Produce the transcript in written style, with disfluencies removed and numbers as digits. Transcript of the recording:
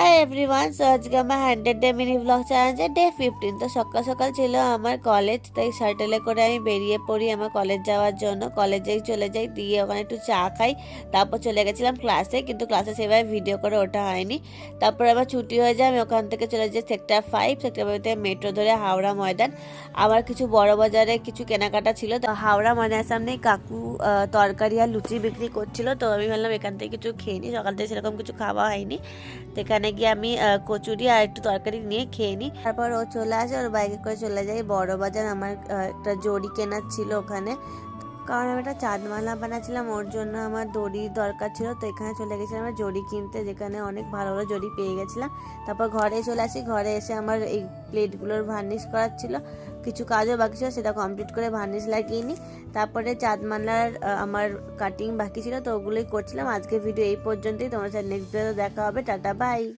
Hi everyone, so আজকে আমার 100 day mini blog চ্যালেঞ্জের ডে 15। তো সকাল সকাল ছিল আমার কলেজ, তাই শার্টেলে করে আমি বেরিয়ে পড়ি আমার কলেজ যাওয়ার জন্য। কলেজেই চলে যাই, দিয়ে ওখানে একটু চা খাই, তারপর চলে গেছিলাম ক্লাসে, কিন্তু ক্লাসে সেভাবে ভিডিও করে ওঠা হয়নি। তারপর আমার ছুটি হয়ে যায়, আমি ওখান থেকে চলে যাই সেক্টর 5। সেক্টর 5 থেকে মেট্রো ধরে হাওড়া ময়দান। আমার কিছু বড় বাজারে কিছু কেনাকাটা ছিল, তো হাওড়া ময়দানের সামনেই কাকু তরকারি আর লুচি বিক্রি করছিল, তো আমি ভাবলাম এখান থেকে কিছু খেয়ে নিই, সকাল থেকে সেরকম কিছু খাওয়া হয়নি। সেখানে গিয়ে আমি কচুরি আর একটু তরকারি নিয়ে খেয়ে নিই। তারপর ও চলে আসে, ওর বাইকে করে চলে যাই বড় বাজার। আমার একটা জড়ি কেনার ছিল ওখানে, কারণ আমি একটা চাঁদমালা বানাচ্ছিলাম, ওর জন্য আমার দড়ি দরকার ছিল। তো এখানে চলে গেছিলাম আমার জড়ি কিনতে, যেখানে অনেক ভালো ভালো জড়ি পেয়ে গেছিলাম। তারপর ঘরে চলে আসি, ঘরে এসে আমার এই প্লেটগুলোর ভার্নিশ করার ছিল, কিছু কাজও বাকি ছিল, সেটা কমপ্লিট করে ভার্নিশ লাগিয়ে নিই। তারপরে চাঁদমালার আমার কাটিং বাকি ছিল, তো ওগুলোই করছিলাম। আজকে ভিডিও এই পর্যন্তই, তোমার সাথে নেক্সট ভিডিও দেখা হবে। Tata bye.